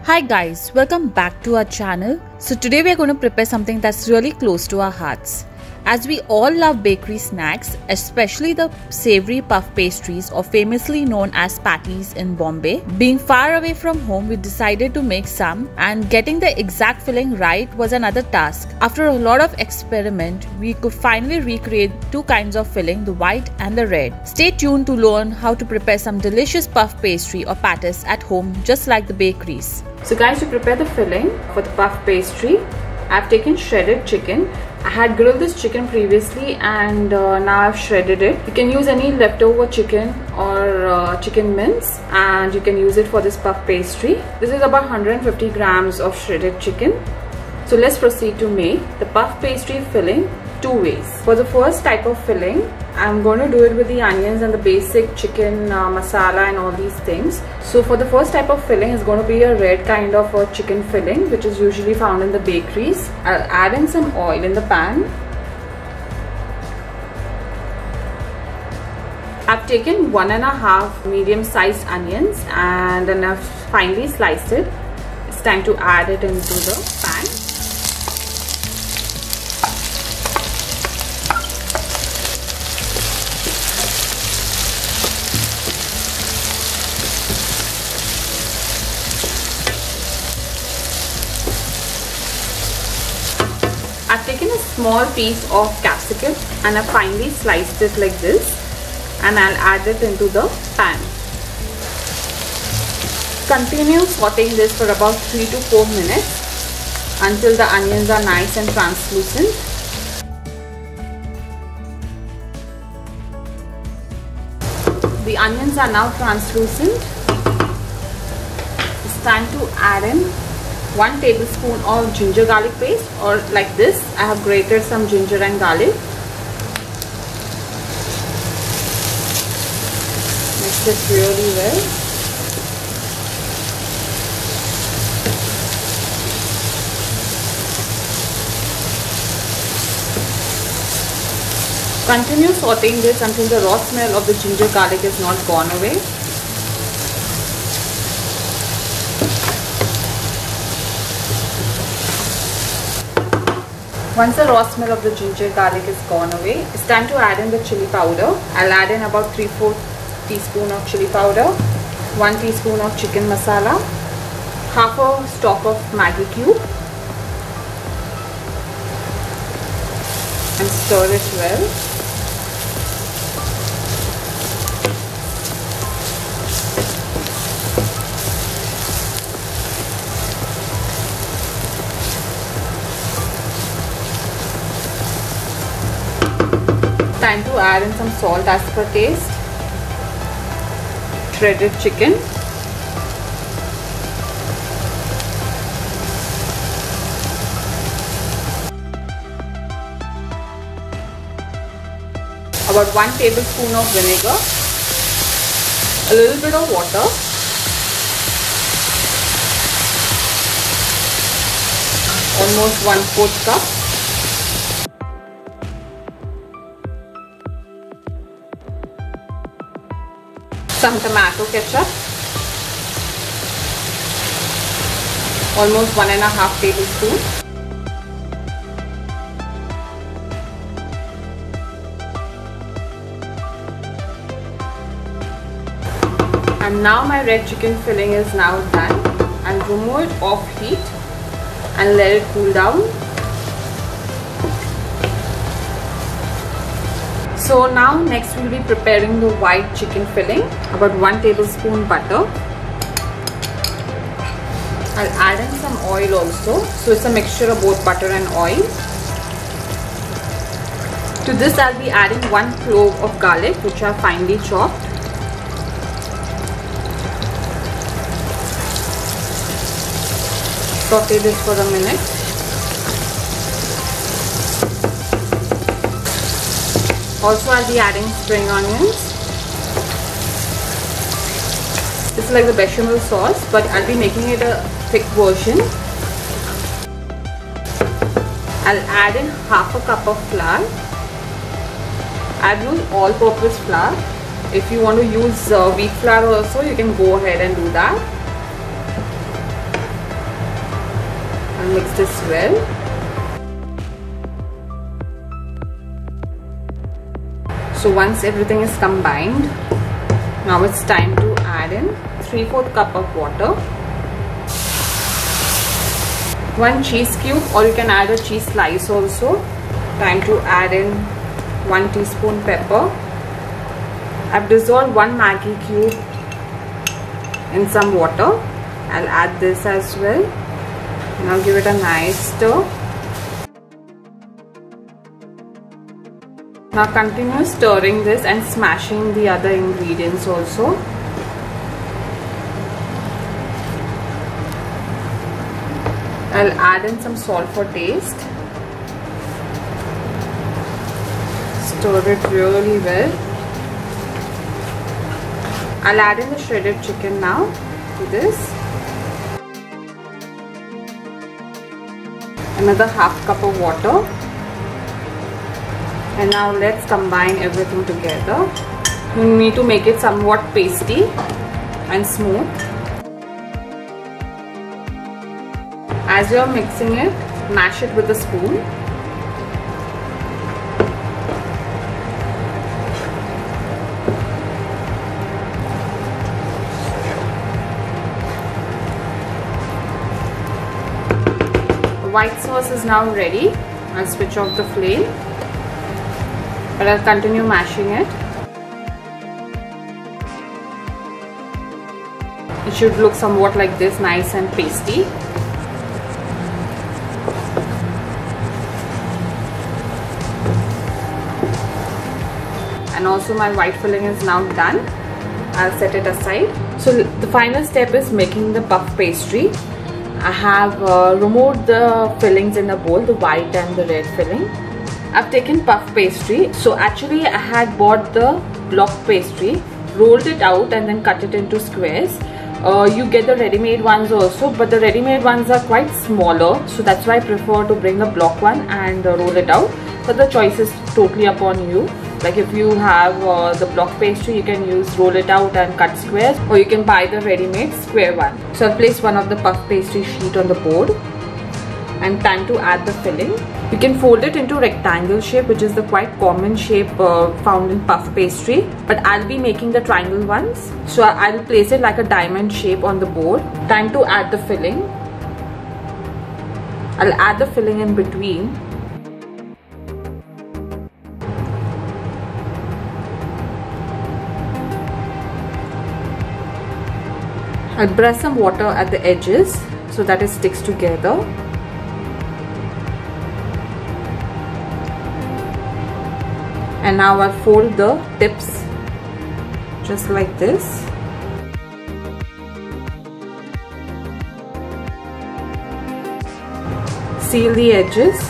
Hi guys, welcome back to our channel. So today we are going to prepare something that's really close to our hearts. As we all love bakery snacks, especially the savoury puff pastries or famously known as patties in Bombay. Being far away from home, we decided to make some, and getting the exact filling right was another task. After a lot of experiment, we could finally recreate two kinds of filling, the white and the red. Stay tuned to learn how to prepare some delicious puff pastry or patties at home just like the bakeries. So guys, to prepare the filling for the puff pastry, I've taken shredded chicken. I had grilled this chicken previously and now I've shredded it. You can use any leftover chicken or chicken mince, and you can use it for this puff pastry. This is about 150 grams of shredded chicken. So let's proceed to make the puff pastry filling two ways. For the first type of filling, I'm going to do it with the onions and the basic chicken masala and all these things. So for the first type of filling is going to be a red kind of a chicken filling, which is usually found in the bakeries. I'll add in some oil in the pan. I've taken 1.5 medium-sized onions and then I've finely sliced it. It's time to add it into the pan. I've taken a small piece of capsicum and I've finely sliced it like this, and I'll add it into the pan. Continue sauteing this for about 3 to 4 minutes until the onions are nice and translucent. The onions are now translucent. It's time to add in 1 tablespoon of ginger garlic paste, or like this. I have grated some ginger and garlic. Mix it really well. Continue sauteing this until the raw smell of the ginger garlic is not gone away. Once the raw smell of the ginger garlic is gone away, it's time to add in the chili powder. I'll add in about 3/4 teaspoon of chili powder, 1 teaspoon of chicken masala, half a stalk of Maggi cube, and stir it well. Time to add in some salt as per taste, shredded chicken, about 1 tablespoon of vinegar, a little bit of water, almost 1/4 cup. Some tomato ketchup, almost 1.5 tablespoons. And now my red chicken filling is now done. I'll remove it off heat and let it cool down. So now next we'll be preparing the white chicken filling. About 1 tablespoon butter. I'll add in some oil also. So it's a mixture of both butter and oil. To this I'll be adding 1 clove of garlic, which are finely chopped. Saute this for a minute. Also I'll be adding spring onions. This is like the bechamel sauce, but I'll be making it a thick version. I'll add in half a cup of flour. I've used all-purpose flour. If you want to use wheat flour also, you can go ahead and do that. and mix this well. So once everything is combined, now it's time to add in 3/4 cup of water, 1 cheese cube, or you can add a cheese slice also. Time to add in 1 teaspoon pepper. I've dissolved 1 Maggi cube in some water. I'll add this as well. Now give it a nice stir. Now continue stirring this and smashing the other ingredients also. I'll add in some salt for taste. Stir it really well. I'll add in the shredded chicken now to this. Another 1/2 cup of water. And now let's combine everything together. You need to make it somewhat pasty and smooth. As you're mixing it, mash it with a spoon. The white sauce is now ready. I'll switch off the flame. But I'll continue mashing it. It should look somewhat like this, nice and pasty. And also my white filling is now done. I'll set it aside. So the final step is making the puff pastry. I have removed the fillings in a bowl, the white and the red filling. I've taken puff pastry. So actually I had bought the block pastry, rolled it out and then cut it into squares. You get the ready-made ones also, but the ready-made ones are quite smaller, so that's why I prefer to bring the block one and roll it out. But the choice is totally upon you. Like if you have the block pastry, you can use roll it out and cut squares, or you can buy the ready-made square one. So I'll place one of the puff pastry sheet on the board. And time to add the filling. You can fold it into rectangle shape, which is the quite common shape found in puff pastry, but I'll be making the triangle ones, so I'll place it like a diamond shape on the board. Time to add the filling. I'll add the filling in between. I'll brush some water at the edges so that it sticks together. And now I'll fold the tips just like this. Seal the edges.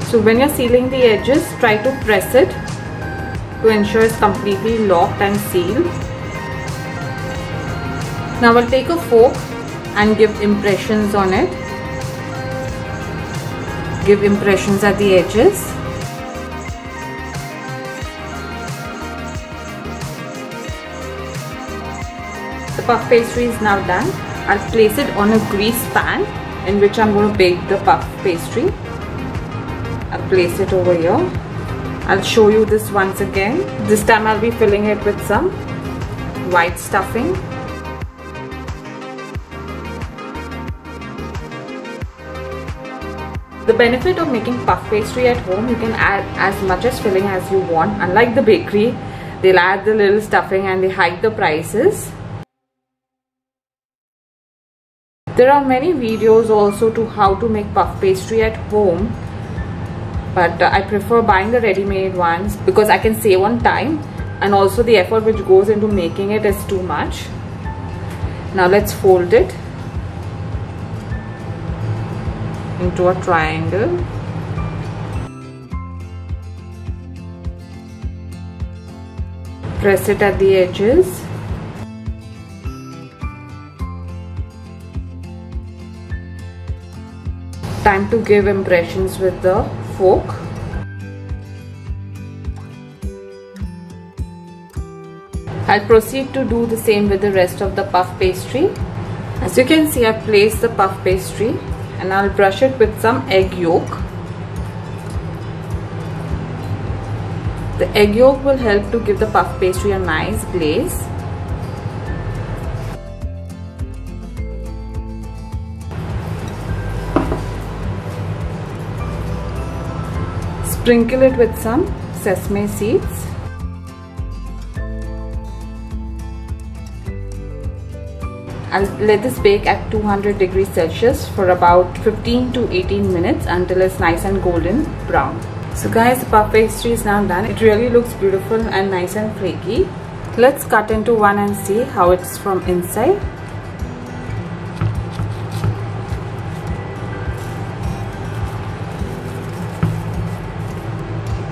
So when you're sealing the edges, try to press it to ensure it's completely locked and sealed. Now I'll take a fork and give impressions on it. Give impressions at the edges. The puff pastry is now done. I'll place it on a greased pan in which I'm going to bake the puff pastry. I'll place it over here. I'll show you this once again. This time I'll be filling it with some white stuffing. The benefit of making puff pastry at home, you can add as much as filling as you want. Unlike the bakery, they'll add the little stuffing and they hike the prices. There are many videos also to how to make puff pastry at home. But I prefer buying the ready-made ones because I can save on time, and also the effort which goes into making it is too much. Now let's fold it into a triangle. Press it at the edges. Time to give impressions with the fork. I'll proceed to do the same with the rest of the puff pastry. As you can see, I've placed the puff pastry and I'll brush it with some egg yolk. The egg yolk will help to give the puff pastry a nice glaze. Sprinkle it with some sesame seeds. I'll let this bake at 200 degrees Celsius for about 15 to 18 minutes until it's nice and golden brown. So guys, the puff pastry is now done. It really looks beautiful and nice and flaky. Let's cut into one and see how it's from inside.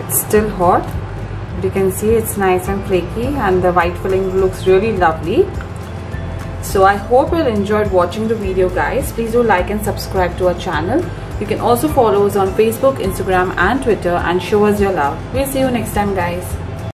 It's still hot. But you can see it's nice and flaky and the white filling looks really lovely. So I hope you enjoyed watching the video, guys. Please do like and subscribe to our channel. You can also follow us on Facebook, Instagram and Twitter and show us your love. We'll see you next time, guys.